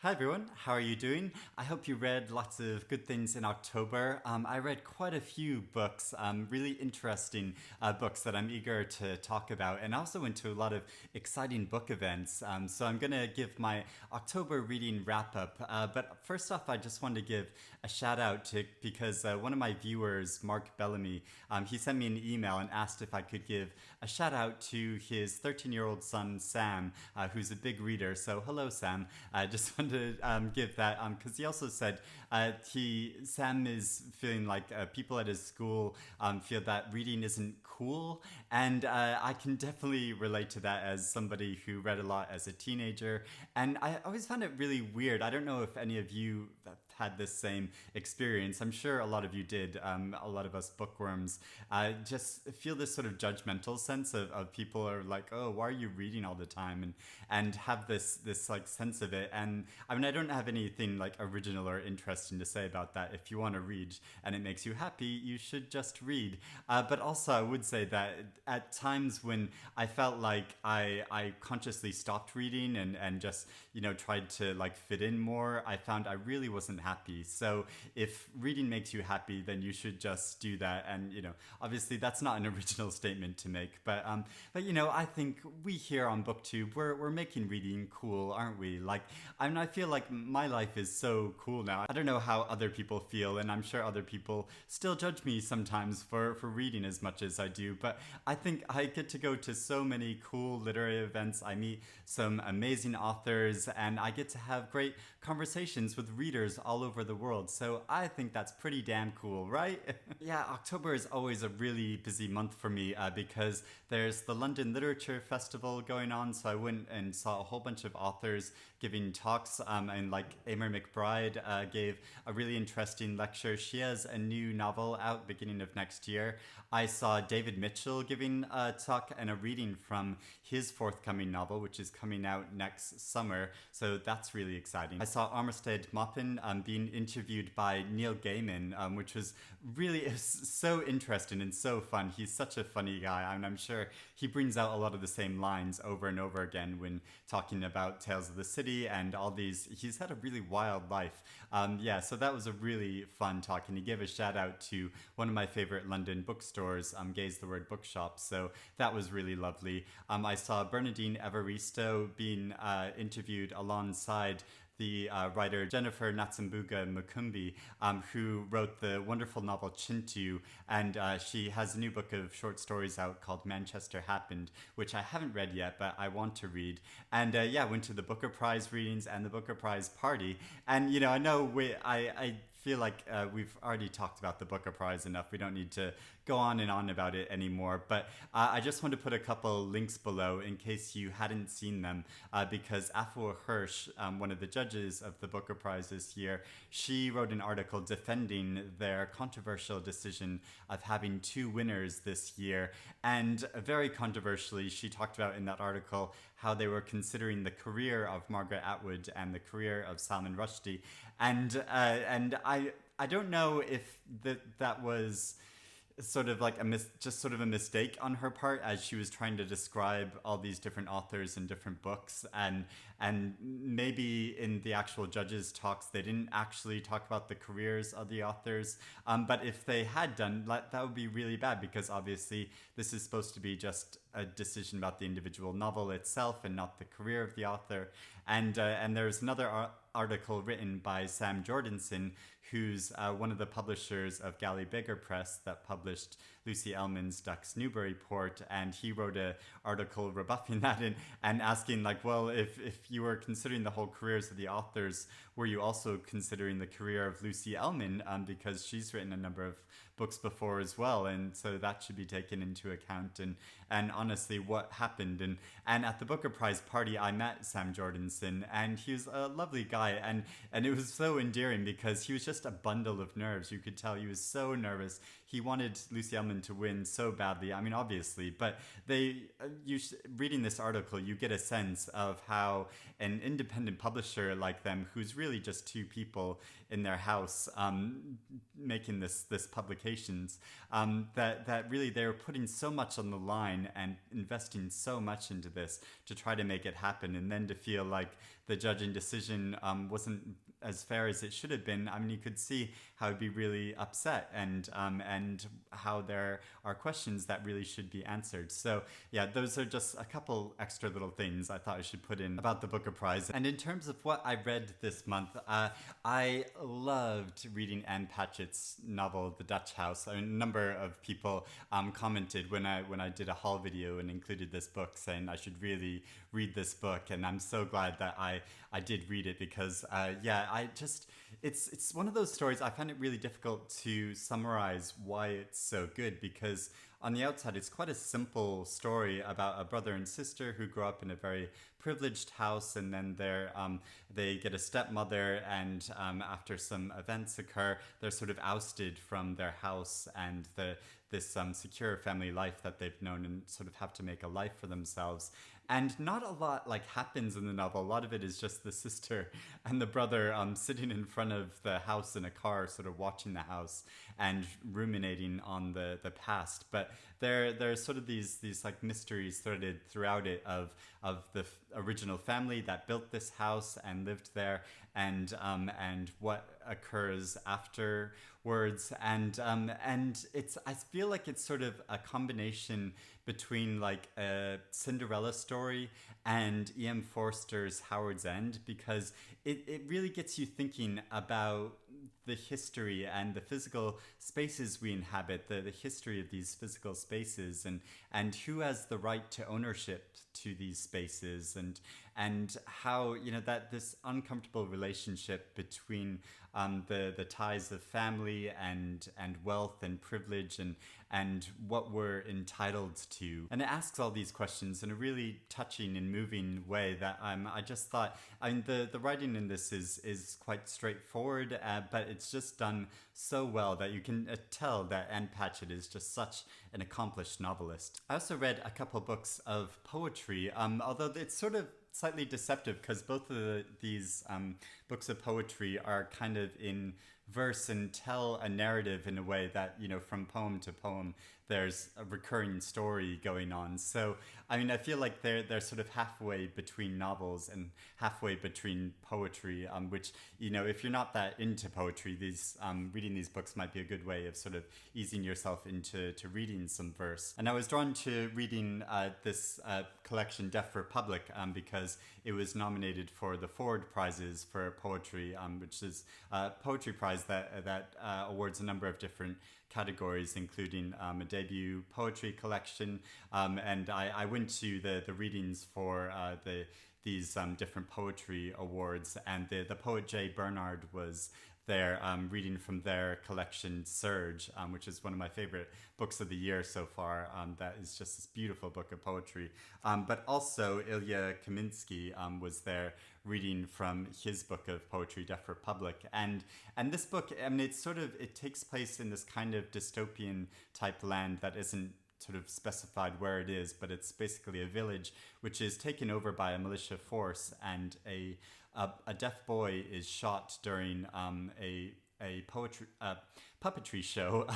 Hi everyone, how are you doing? I hope you read lots of good things in October. I read quite a few books, really interesting books that I'm eager to talk about, and also went to a lot of exciting book events. So I'm going to give my October reading wrap up. But first off, I just wanted to give a shout out to because one of my viewers, Mark Bellamy, he sent me an email and asked if I could give a shout out to his 13-year-old son, Sam, who's a big reader. So hello, Sam. I just wanted to give that because he also said Sam is feeling like people at his school feel that reading isn't cool, and I can definitely relate to that as somebody who read a lot as a teenager, and I always found it really weird. I don't know if any of you had this same experience. I'm sure a lot of you did. A lot of us bookworms just feel this sort of judgmental sense of people are like, oh, why are you reading all the time, and have this like sense of it. And I mean, I don't have anything like original or interesting to say about that. If you want to read and it makes you happy, you should just read. But also, I would say that at times when I felt like I consciously stopped reading and just tried to like fit in more, I found I really wasn't happy. So if reading makes you happy, then you should just do that. And obviously that's not an original statement to make, but I think we here on BookTube we're making reading cool, aren't we? Like I feel like my life is so cool now. I don't know how other people feel, and I'm sure other people still judge me sometimes for reading as much as I do, but I think I get to go to so many cool literary events. I meet some amazing authors, and I get to have great conversations with readers all over the world. So I think that's pretty damn cool, right? Yeah, October is always a really busy month for me because there's the London Literature Festival going on, so I went and saw a whole bunch of authors giving talks, and like Emer McBride gave a really interesting lecture. She has a new novel out beginning of next year. I saw David Mitchell giving a talk and a reading from his forthcoming novel, which is coming out next summer, so that's really exciting. I saw Armistead Maupin being interviewed by Neil Gaiman, which was really so interesting and so fun. He's such a funny guy, and I'm sure he brings out a lot of the same lines over and over again when talking about Tales of the City and all these. He's had a really wild life. So that was a really fun talk, and he gave a shout out to one of my favorite London bookstores, Gaze the Word Bookshop, so that was really lovely. I saw Bernardine Evaristo being interviewed alongside the writer Jennifer Natsambuga Mukumbi, who wrote the wonderful novel Chintu, and she has a new book of short stories out called Manchester Happened, which I haven't read yet, but I want to read. And went to the Booker Prize readings and the Booker Prize party. And I know I feel like we've already talked about the Booker Prize enough. We don't need to go on and on about it anymore. But I just want to put a couple links below in case you hadn't seen them, because Afua Hirsch, one of the judges of the Booker Prize this year, she wrote an article defending their controversial decision of having two winners this year. And very controversially, she talked about in that article how they were considering the career of Margaret Atwood and the career of Salman Rushdie. And I don't know if that was sort of like just sort of a mistake on her part as she was trying to describe all these different authors and different books, and maybe in the actual judges' talks they didn't actually talk about the careers of the authors, but if they had done that would be really bad, because obviously this is supposed to be just a decision about the individual novel itself and not the career of the author. And there's another article written by Sam Jordanson, who's one of the publishers of Galley Beggar Press that published Lucy Ellmann's Ducks Newburyport, and he wrote an article rebuffing that and asking like, well, if you were considering the whole careers of the authors, were you also considering the career of Lucy Ellmann, because she's written a number of books before as well, and so that should be taken into account. And honestly, what happened, and at the Booker Prize party I met Sam Jordanson, and he was a lovely guy, and it was so endearing because he was just a bundle of nerves. You could tell he was so nervous. he wanted Lucy Ellman to win so badly. I mean, obviously, but reading this article, you get a sense of how an independent publisher like them, who's really just two people in their house making this publications, that really they're putting so much on the line and investing so much into this to try to make it happen, and then to feel like the judging decision wasn't as fair as it should have been. I mean, you could see how he'd be really upset, and how there are questions that really should be answered. So yeah, those are just a couple extra little things I thought I should put in about the Booker Prize. And in terms of what I read this month, I loved reading Anne Patchett's novel The Dutch House. A number of people commented when I did a haul video and included this book, saying I should really read this book, and I'm so glad that I did read it, because it's one of those stories I find it really difficult to summarize why it's so good, because on the outside it's quite a simple story about a brother and sister who grow up in a very privileged house, and then they get a stepmother, and after some events occur, they're sort of ousted from their house and this secure family life that they've known, and sort of have to make a life for themselves. And not a lot happens in the novel. A lot of it is just the sister and the brother sitting in front of the house in a car, sort of watching the house and ruminating on the past. But there's sort of these mysteries threaded throughout it of the original family that built this house and lived there, and what occurs afterwards, and I feel like it's sort of a combination between like a Cinderella story and E.M. Forster's Howard's End, because it really gets you thinking about the history and the physical spaces we inhabit, the history of these physical spaces, and who has the right to ownership to these spaces, and how, that this uncomfortable relationship between the ties of family and wealth and privilege and what we're entitled to. And it asks all these questions in a really touching and moving way that I just thought, the writing in this is quite straightforward, but it's just done so well that you can tell that Anne Patchett is just such an accomplished novelist. I also read a couple books of poetry, although it's sort of slightly deceptive, because both of these books of poetry are kind of in verse and tell a narrative in a way that, from poem to poem, there's a recurring story going on. So, I feel like they're sort of halfway between novels and halfway between poetry, which, if you're not that into poetry, reading these books might be a good way of sort of easing yourself into reading some verse. And I was drawn to reading this collection, Deaf Republic, because it was nominated for the Ford Prizes for poetry, which is a poetry prize that awards a number of different categories, including a debut poetry collection, and I went to the readings for these different poetry awards, and the poet Jay Bernard was there reading from their collection Surge, which is one of my favorite books of the year so far. That is just this beautiful book of poetry. But also Ilya Kaminsky was there reading from his book of poetry, Deaf Republic. And this book, it takes place in this kind of dystopian type land that isn't sort of specified where it is, but it's basically a village which is taken over by a militia force, and a deaf boy is shot during a puppetry show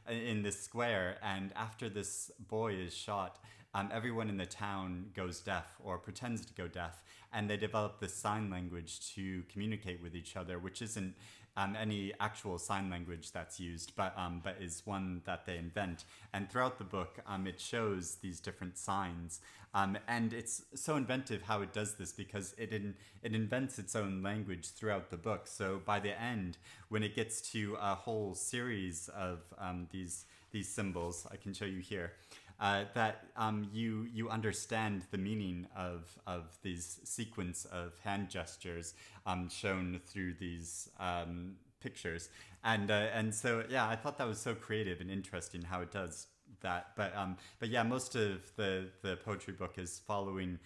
in this square. And after this boy is shot, everyone in the town goes deaf or pretends to go deaf, and they develop this sign language to communicate with each other, which isn't any actual sign language that's used, but is one that they invent. And throughout the book, it shows these different signs, and it's so inventive how it does this, because it invents its own language throughout the book. So by the end, when it gets to a whole series of these symbols, I can show you here, that you understand the meaning of these sequence of hand gestures shown through these pictures, and so yeah, I thought that was so creative and interesting how it does that. But yeah, most of the poetry book is following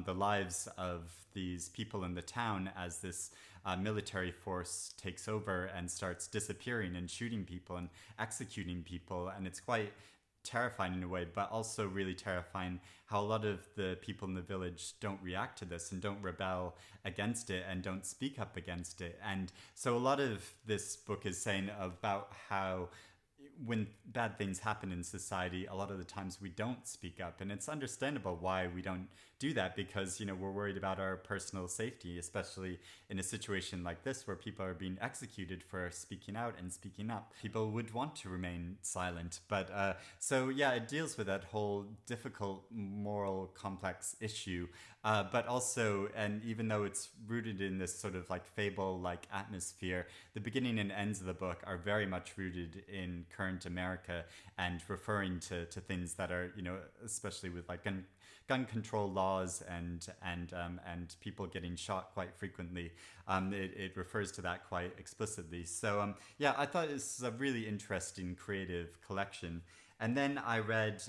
the lives of these people in the town as this military force takes over and starts disappearing and shooting people and executing people. And it's quite terrifying in a way, but also really terrifying how a lot of the people in the village don't react to this and don't rebel against it and don't speak up against it. And so a lot of this book is saying about how when bad things happen in society, a lot of the times we don't speak up, and it's understandable why we don't do that, because we're worried about our personal safety, especially in a situation like this where people are being executed for speaking out and speaking up. People would want to remain silent, but so yeah, it deals with that whole difficult moral complex issue, but also, and even though it's rooted in this sort of like fable-like atmosphere, the beginning and ends of the book are very much rooted in current America and referring to things that are, especially with like gun control laws and people getting shot quite frequently. It refers to that quite explicitly. So yeah, I thought this was a really interesting creative collection. And then I read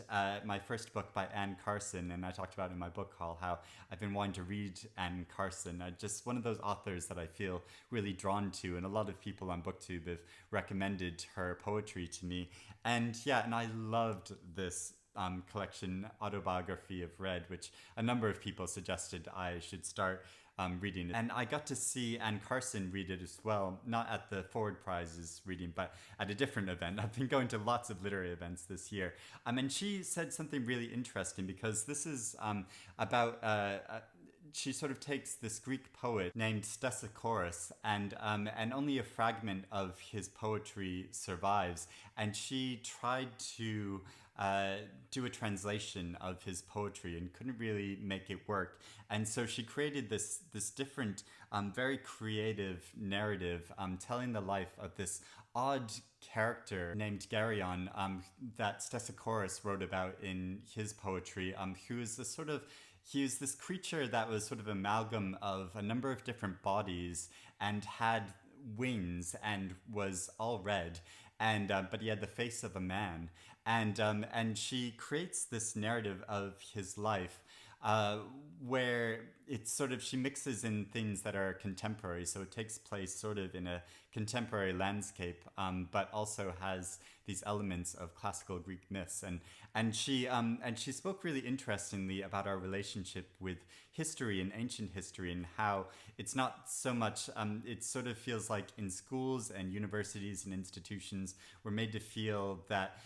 my first book by Anne Carson, and I talked about in my book haul how I've been wanting to read Anne Carson. Just one of those authors that I feel really drawn to, and a lot of people on BookTube have recommended her poetry to me. And yeah, and I loved this collection, Autobiography of Red, which a number of people suggested I should start reading it. And I got to see Anne Carson read it as well, not at the Forward Prizes reading, but at a different event. I've been going to lots of literary events this year. And she said something really interesting, because this is about... she sort of takes this Greek poet named Stesichorus, and only a fragment of his poetry survives. And she tried to do a translation of his poetry and couldn't really make it work. And so she created this different, very creative narrative telling the life of this odd character named Geryon that Stesichorus wrote about in his poetry, who is this sort of... He was this creature that was sort of amalgam of a number of different bodies and had wings and was all red, and but he had the face of a man. And she creates this narrative of his life where it's sort of, she mixes in things that are contemporary, so it takes place sort of in a contemporary landscape, but also has these elements of classical Greek myths. And she spoke really interestingly about our relationship with history and ancient history, and how it's not so much, it sort of feels like in schools and universities and institutions, we're made to feel that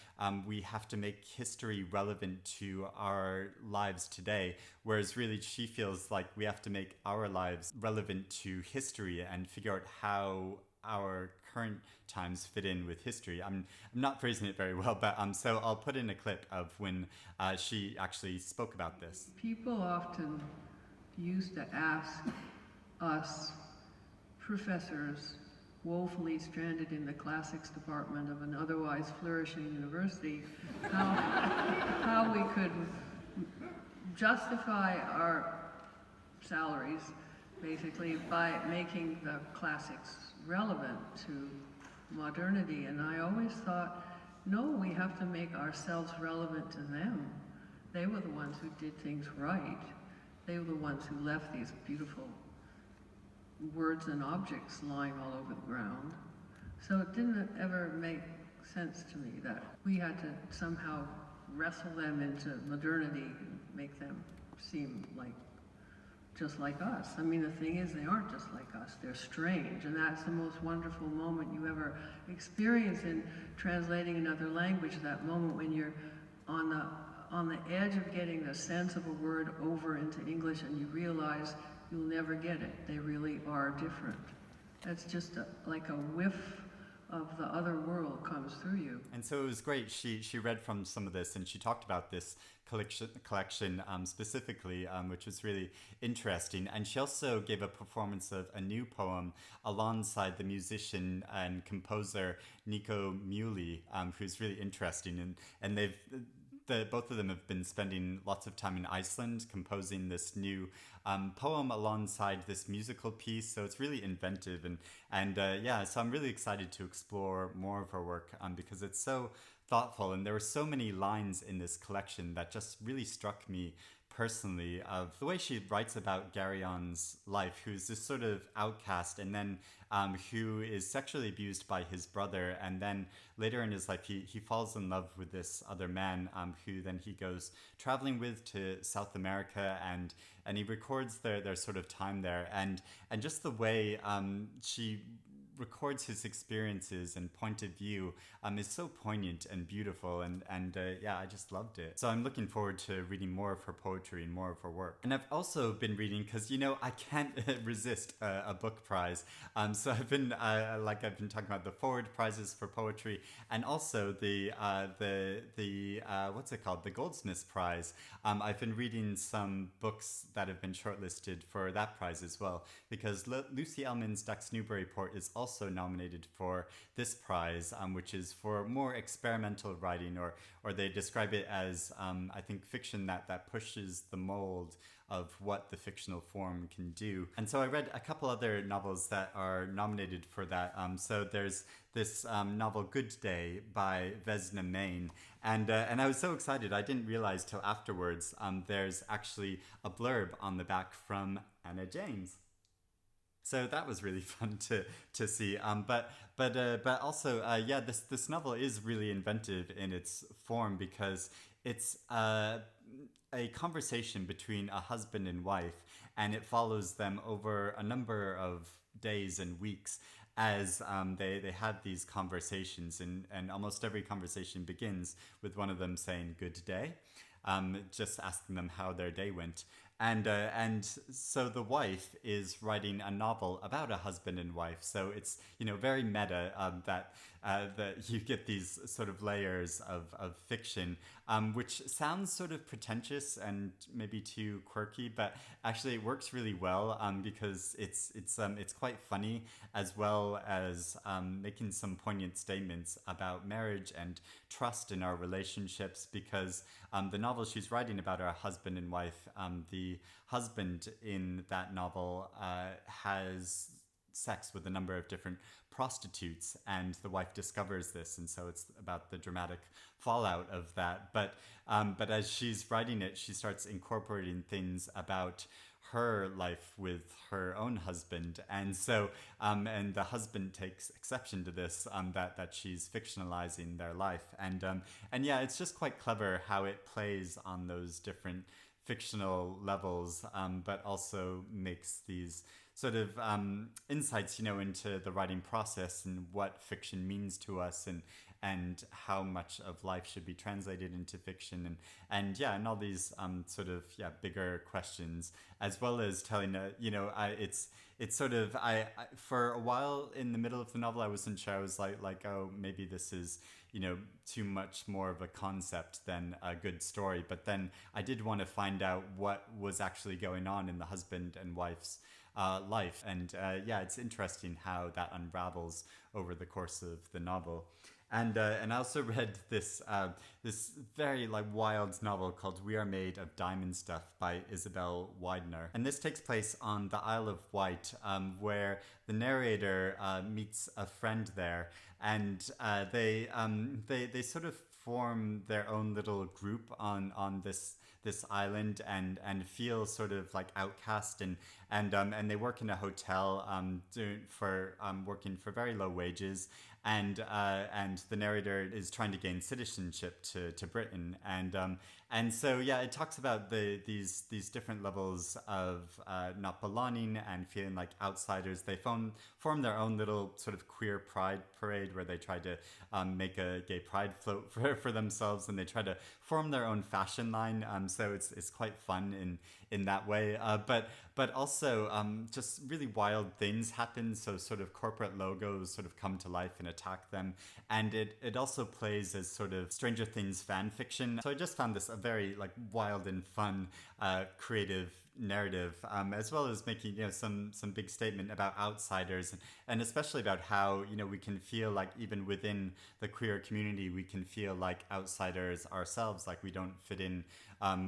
we have to make history relevant to our lives today, whereas really she feels like we have to make our lives relevant to history and figure out how our current times fit in with history. I'm not phrasing it very well, but so I'll put in a clip of when she actually spoke about this. People often used to ask us, professors, woefully stranded in the classics department of an otherwise flourishing university, how we could justify our salaries, basically, by making the classics relevant to modernity. And I always thought, no, we have to make ourselves relevant to them. They were the ones who did things right. They were the ones who left these beautiful words and objects lying all over the ground. So it didn't ever make sense to me that we had to somehow wrestle them into modernity and make them seem like just like us. I mean, the thing is, they aren't just like us. They're strange, and that's the most wonderful moment you ever experience in translating another language, that moment when you're on the edge of getting the sense of a word over into English and you realize you'll never get it. They really are different. That's just like a whiff of the other world comes through you. And so it was great. She read from some of this, and she talked about this collection specifically, which was really interesting. And she also gave a performance of a new poem alongside the musician and composer Nico Muhly, who's really interesting. And they've... both of them have been spending lots of time in Iceland composing this new poem alongside this musical piece. So it's really inventive, and yeah, so I'm really excited to explore more of her work because it's so thoughtful. And there were so many lines in this collection that just really struck me personally, of the way she writes about Garion's life, who's this sort of outcast, and then who is sexually abused by his brother, and then later in his life he falls in love with this other man, who then he goes traveling with to South America, and he records their sort of time there, and just the way she records his experiences and point of view is so poignant and beautiful, and yeah, I just loved it. So I'm looking forward to reading more of her poetry and more of her work. And I've also been reading, because I can't resist a book prize. So I've been talking about the Forward prizes for poetry, and also the what's it called, the Goldsmiths Prize. I've been reading some books that have been shortlisted for that prize as well, because Lucy Ellmann's Ducks Newburyport is also nominated for this prize, which is for more experimental writing, or they describe it as I think fiction that pushes the mold of what the fictional form can do. And so I read a couple other novels that are nominated for that. So there's this novel Good Day by Vesna, Maine, and I was so excited. I didn't realize till afterwards there's actually a blurb on the back from Anna James. So that was really fun to see. But also, yeah, this novel is really inventive in its form, because it's a conversation between a husband and wife, and it follows them over a number of days and weeks as they have these conversations, and almost every conversation begins with one of them saying good day, just asking them how their day went. And so the wife is writing a novel about a husband and wife. So it's very meta, that you get these sort of layers of fiction, which sounds sort of pretentious and maybe too quirky, but actually it works really well, because it's quite funny, as well as making some poignant statements about marriage and trust in our relationships, because the novel she's writing about are a husband and wife. The husband in that novel has sex with a number of different prostitutes, and the wife discovers this, and so it's about the dramatic fallout of that. But as she's writing it, she starts incorporating things about her life with her own husband, and so and the husband takes exception to this, that she's fictionalizing their life, and yeah, it's just quite clever how it plays on those different fictional levels, but also makes these sort of insights, into the writing process and what fiction means to us, and how much of life should be translated into fiction, and all these sort of bigger questions, as well as telling it's sort of I for a while in the middle of the novel I wasn't sure. I was like oh, maybe this is too much more of a concept than a good story, but then I did want to find out what was actually going on in the husband and wife's life, and it's interesting how that unravels over the course of the novel. And I also read this very wild novel called We Are Made of Diamond Stuff by Isabel Waidner. And this takes place on the Isle of Wight, where the narrator meets a friend there, and they sort of form their own little group on this island, and feel sort of like outcast, and they work in a hotel, working for very low wages, and the narrator is trying to gain citizenship to Britain, and so it talks about these different levels of not belonging and feeling like outsiders. They form their own little sort of queer pride parade, where they try to make a gay pride float for themselves, and they try to form their own fashion line. So it's quite fun in that way, but also just really wild things happen. So sort of corporate logos sort of come to life and attack them, and it also plays as sort of Stranger Things fan fiction. So I just found this a very wild and fun, creative narrative, as well as making some big statement about outsiders, and especially about how we can feel like even within the queer community we can feel like outsiders ourselves, like we don't fit in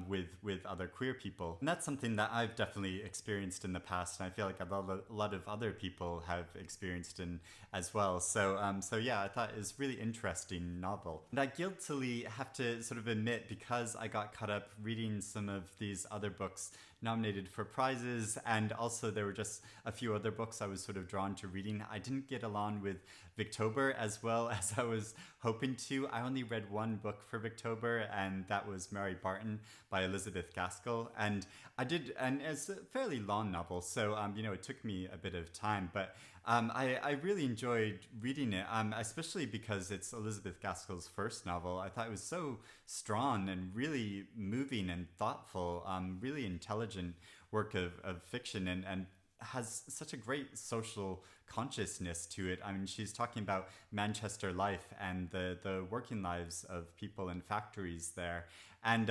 with other queer people. And that's something that I've definitely experienced in the past, and I feel like a lot of other people have experienced in as well. So yeah, I thought it was a really interesting novel. And I guiltily have to sort of admit, because I got caught up reading some of these other books nominated for prizes, and also there were just a few other books I was sort of drawn to reading, I didn't get along with Victober as well as I was hoping to. I only read one book for Victober, and that was Mary Barton by Elizabeth Gaskell, and it's a fairly long novel, so it took me a bit of time, but I really enjoyed reading it, especially because it's Elizabeth Gaskell's first novel. I thought it was so strong and really moving and thoughtful, really intelligent work of fiction, and has such a great social consciousness to it. I mean, she's talking about Manchester life and the working lives of people in factories there, and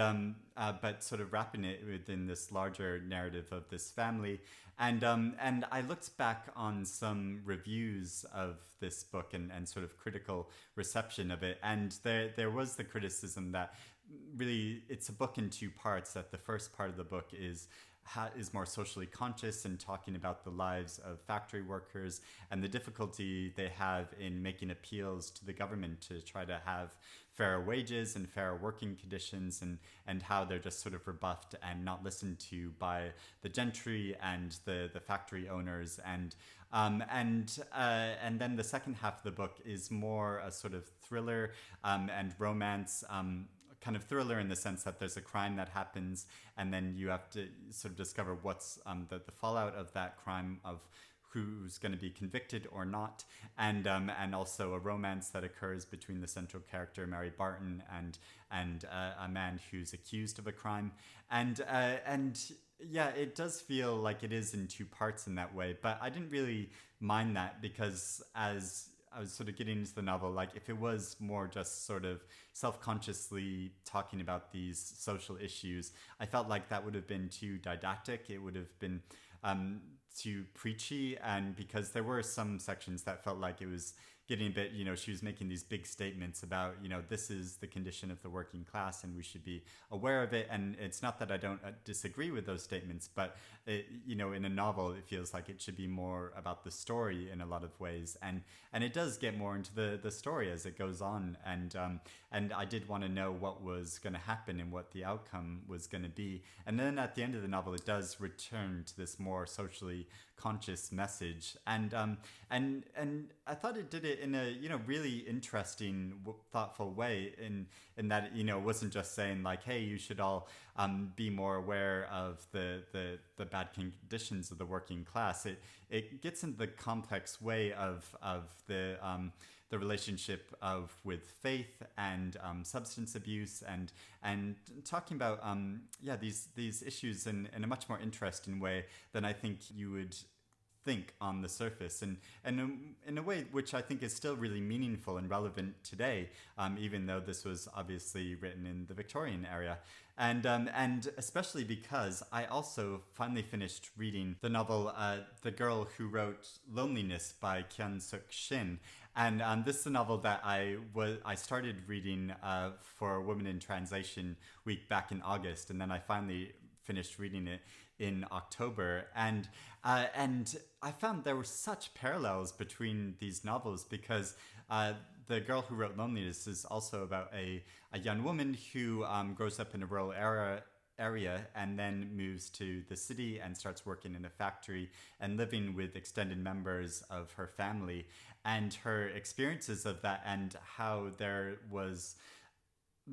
but sort of wrapping it within this larger narrative of this family. And I looked back on some reviews of this book and sort of critical reception of it, and there was the criticism that really it's a book in two parts, that the first part of the book is more socially conscious and talking about the lives of factory workers and the difficulty they have in making appeals to the government to try to have fair wages and fair working conditions, and how they're just sort of rebuffed and not listened to by the gentry and the factory owners. And then the second half of the book is more a sort of thriller and romance, kind of thriller in the sense that there's a crime that happens, and then you have to sort of discover what's the fallout of that crime, of who's going to be convicted or not, and also a romance that occurs between the central character Mary Barton and a man who's accused of a crime, and yeah, it does feel like it is in two parts in that way, but I didn't really mind that, because as I was sort of getting into the novel, like if it was more just sort of self-consciously talking about these social issues, I felt like that would have been too didactic. It would have been too preachy, and because there were some sections that felt like it was getting a bit, she was making these big statements about, this is the condition of the working class and we should be aware of it. And it's not that I don't disagree with those statements, but in a novel, it feels like it should be more about the story in a lot of ways. And it does get more into the story as it goes on. And I did want to know what was going to happen and what the outcome was going to be. And then at the end of the novel, it does return to this more socially conscious message. And I thought it did it in a really interesting, thoughtful way, in that it wasn't just saying like, hey, you should all be more aware of the bad conditions of the working class. It gets into the complex way of the relationship with faith and substance abuse, and talking about these issues in a much more interesting way than I think you would think on the surface, and in a way which I think is still really meaningful and relevant today, even though this was obviously written in the Victorian era. And especially because I also finally finished reading the novel The Girl Who Wrote Loneliness by Kyung-Sook Shin. And this is a novel that I started reading for Women in Translation Week back in August, and then I finally finished reading it in October, and I found there were such parallels between these novels, because The Girl Who Wrote Loneliness is also about a young woman who grows up in a rural area and then moves to the city and starts working in a factory and living with extended members of her family, and her experiences of that, and how there was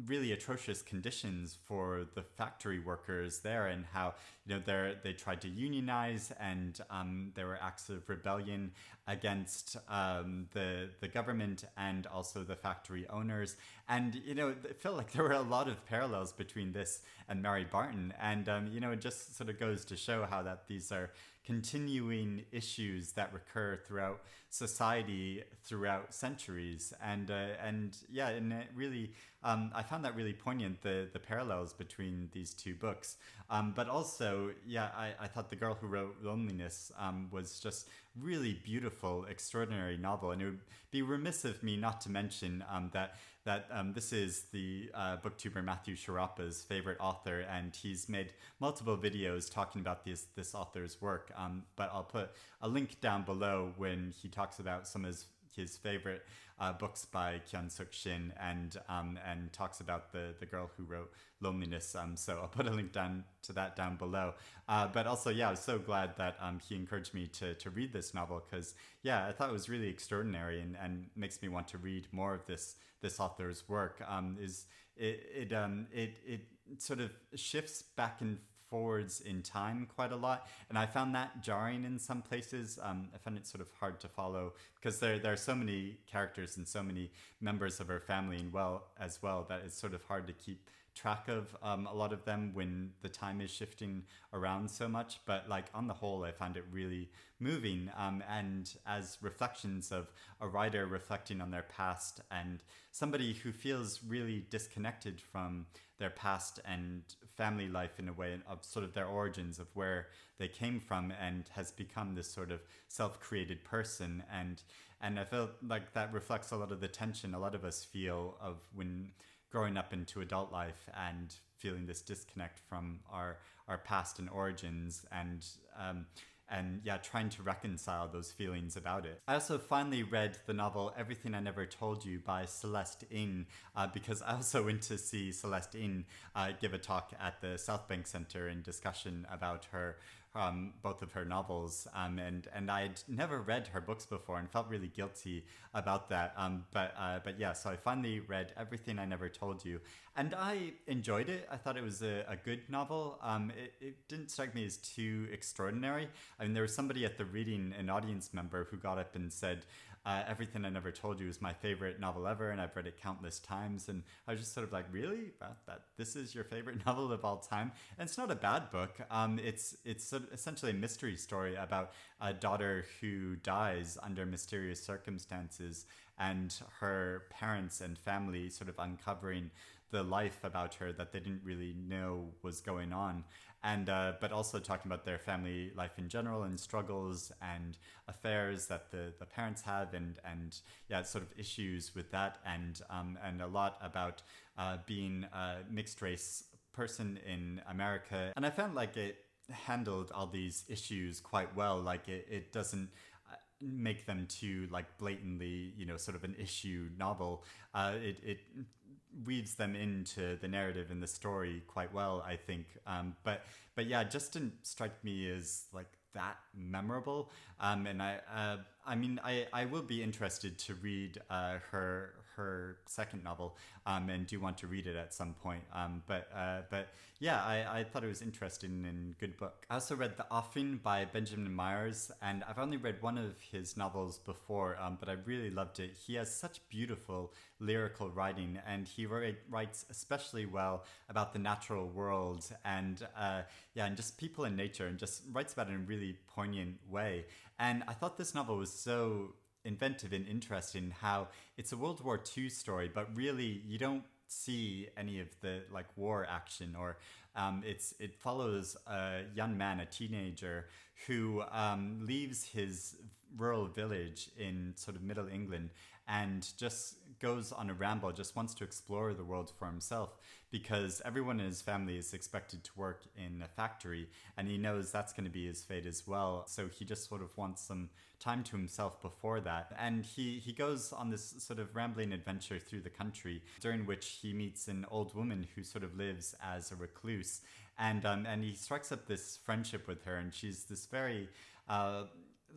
really atrocious conditions for the factory workers there, and how they tried to unionize, and there were acts of rebellion against the government and also the factory owners. And it felt like there were a lot of parallels between this and Mary Barton, and it just sort of goes to show how that these are continuing issues that recur throughout society throughout centuries, and in a really I found that really poignant, the parallels between these two books. But also, yeah, I thought The Girl Who Wrote Loneliness was just really beautiful, extraordinary novel. And it would be remiss of me not to mention that this is the booktuber Matthew Sharapa's favorite author, and he's made multiple videos talking about this author's work. But I'll put a link down below when he talks about some of his favorite books by Kyung-Sook Shin, and talks about the girl who wrote Loneliness. So I'll put a link down to that down below. But also, yeah, I was so glad that he encouraged me to read this novel, because yeah, I thought it was really extraordinary, and makes me want to read more of this author's work. It sort of shifts back and forwards in time quite a lot, and I found that jarring in some places. I found it sort of hard to follow, because there are so many characters and so many members of her family as well that it's sort of hard to keep track of a lot of them when the time is shifting around so much. But like on the whole, I found it really moving, and as reflections of a writer reflecting on their past, and somebody who feels really disconnected from their past and family life in a way, of sort of their origins, of where they came from, and has become this sort of self-created person. And I felt like that reflects a lot of the tension a lot of us feel of when growing up into adult life and feeling this disconnect from our past and origins, and yeah, trying to reconcile those feelings about it. I also finally read the novel Everything I Never Told You by Celeste Ng, because I also went to see Celeste Ng give a talk at the South Bank Center in discussion about her both of her novels, and I'd never read her books before and felt really guilty about that. But yeah, so I finally read Everything I Never Told You, and I enjoyed it. I thought it was a good novel. It didn't strike me as too extraordinary. I mean, there was somebody at the reading, an audience member, who got up and said, Everything I Never Told You is my favorite novel ever, and I've read it countless times. And I was just sort of like, really? That this is your favorite novel of all time? And it's not a bad book. It's essentially a mystery story about a daughter who dies under mysterious circumstances, and her parents and family sort of uncovering the life about her that they didn't really know was going on. And but also talking about their family life in general, and struggles and affairs that the parents have, and yeah, sort of issues with that, and a lot about being a mixed race person in America. And I found like it handled all these issues quite well. Like it doesn't make them too like blatantly, sort of an issue novel. It weaves them into the narrative and the story quite well, I think. But yeah, it just didn't strike me as like that memorable. And I mean, I will be interested to read her second novel, and do want to read it at some point. But yeah, I thought it was interesting and good book. I also read The Offing by Benjamin Myers, and I've only read one of his novels before, but I really loved it. He has such beautiful lyrical writing, and he writes especially well about the natural world, and yeah, and just people in nature, and just writes about it in a really poignant way. And I thought this novel was so inventive and interesting, how it's a World War II story, but really you don't see any of the like war action, or it follows a young man, a teenager, who leaves his rural village in sort of middle England, and just goes on a ramble, just wants to explore the world for himself, because everyone in his family is expected to work in a factory, and he knows that's going to be his fate as well. So he just sort of wants some time to himself before that. And he goes on this sort of rambling adventure through the country, during which he meets an old woman who sort of lives as a recluse. And he strikes up this friendship with her, and she's this very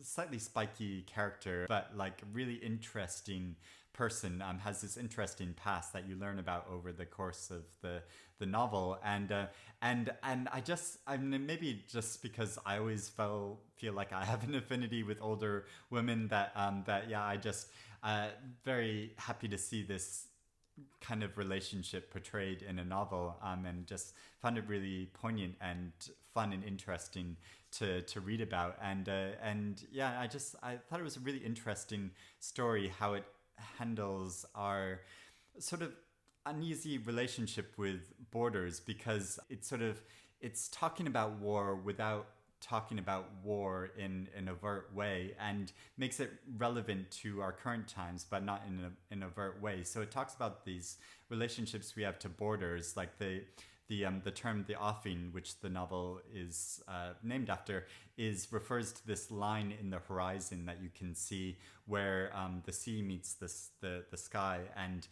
slightly spiky character, but like really interesting person, has this interesting past that you learn about over the course of the novel. And I mean, maybe just because I always feel like I have an affinity with older women, that yeah, I just very happy to see this kind of relationship portrayed in a novel, and just found it really poignant and fun and interesting to read about. And yeah, I thought it was a really interesting story, how it handles our sort of uneasy relationship with borders, because it's talking about war without talking about war in an overt way, and makes it relevant to our current times, but not in an overt way. So it talks about these relationships we have to borders, like the term the offing, which the novel is named after, refers to this line in the horizon that you can see where the sea meets the sky, and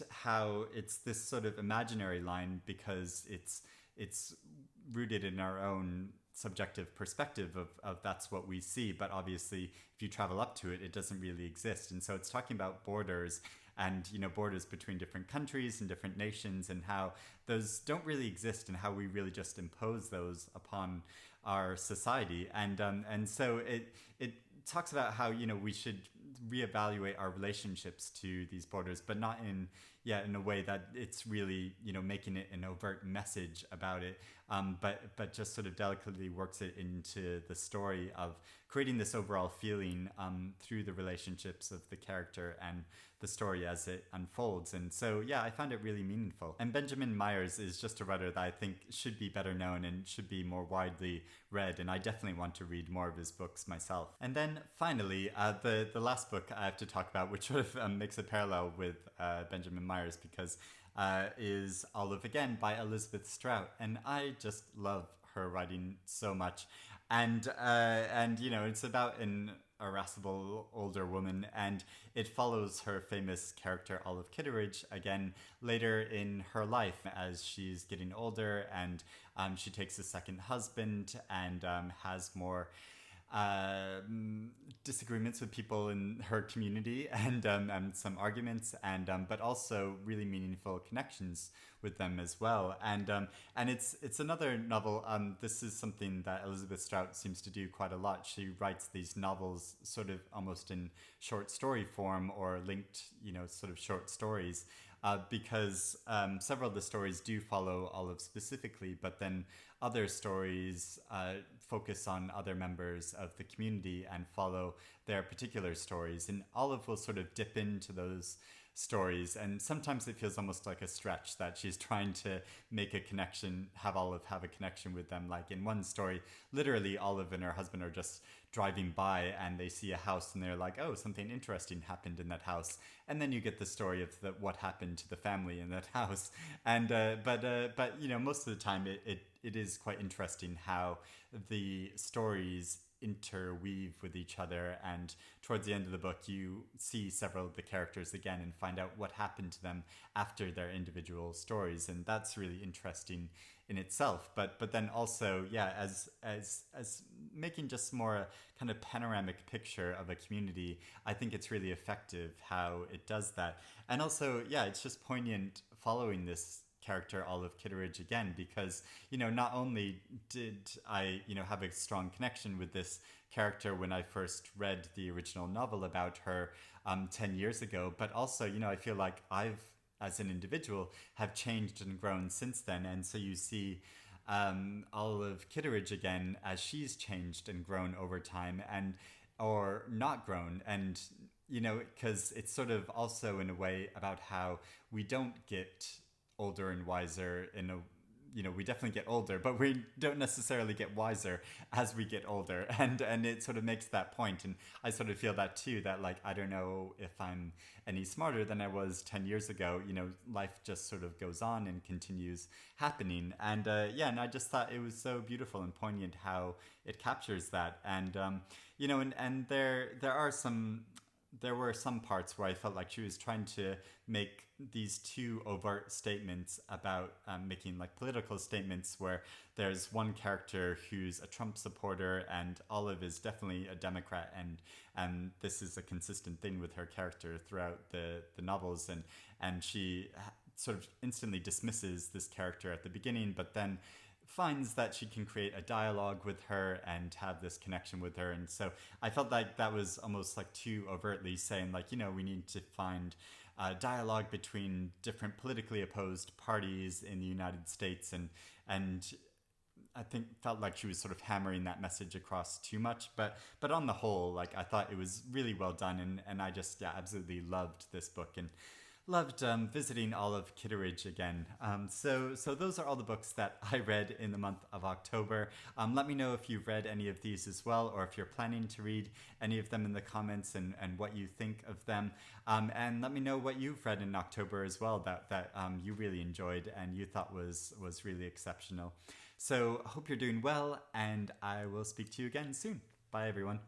how it's this sort of imaginary line because it's rooted in our own subjective perspective of that's what we see, but obviously if you travel up to it, it doesn't really exist. And so it's talking about borders, and borders between different countries and different nations, and how those don't really exist, and how we really just impose those upon our society. And so it talks about how we should reevaluate our relationships to these borders, but not in a way that it's really making it an overt message about it, but just sort of delicately works it into the story of creating this overall feeling through the relationships of the character and the story as it unfolds. And so I found it really meaningful. And Benjamin Myers is just a writer that I think should be better known and should be more widely read, and I definitely want to read more of his books myself. And then finally, the last book I have to talk about, which sort of makes a parallel with Benjamin Myers, because is Olive Again by Elizabeth Strout, and I just love her writing so much. And it's about an irascible older woman, and it follows her famous character Olive Kitteridge again later in her life as she's getting older, and she takes a second husband and has more disagreements with people in her community, and some arguments, and but also really meaningful connections with them as well. And it's another novel. This is something that Elizabeth Strout seems to do quite a lot. She writes these novels sort of almost in short story form, or linked, sort of short stories. Because several of the stories do follow Olive specifically, but then other stories focus on other members of the community and follow their particular stories. And Olive will sort of dip into those stories, and sometimes it feels almost like a stretch that she's trying to make a connection, have Olive have a connection with them. Like in one story, literally Olive and her husband are just driving by and they see a house and they're like, oh, something interesting happened in that house. And then you get the story of what happened to the family in that house. And but most of the time it is quite interesting how the stories interweave with each other, and towards the end of the book you see several of the characters again and find out what happened to them after their individual stories, and that's really interesting in itself. But then also as making just more a kind of panoramic picture of a community, I think it's really effective how it does that. And also it's just poignant following this character Olive Kitteridge again, because not only did I have a strong connection with this character when I first read the original novel about her 10 years ago, but also I feel like I've, as an individual, have changed and grown since then. And so you see Olive Kitteridge again as she's changed and grown over time, or not grown, and because it's sort of also in a way about how we don't get older and wiser we definitely get older, but we don't necessarily get wiser as we get older, and it sort of makes that point. And I sort of feel that too, that like I don't know if I'm any smarter than I was 10 years ago. Life just sort of goes on and continues happening, and and I just thought it was so beautiful and poignant how it captures that. And and there were some parts where I felt like she was trying to make these two overt statements about making like political statements, where there's one character who's a Trump supporter, and Olive is definitely a Democrat, and this is a consistent thing with her character throughout the novels, and she sort of instantly dismisses this character at the beginning, but then finds that she can create a dialogue with her and have this connection with her. And so I felt like that was almost like too overtly saying like, we need to find dialogue between different politically opposed parties in the United States. And I think felt like she was sort of hammering that message across too much. But on the whole, like I thought it was really well done. And I just absolutely loved this book. And Loved visiting all of Kitteridge again. So those are all the books that I read in the month of October. Let me know if you've read any of these as well, or if you're planning to read any of them in the comments and what you think of them. And let me know what you've read in October as well that you really enjoyed and you thought was really exceptional. So hope you're doing well, and I will speak to you again soon. Bye, everyone.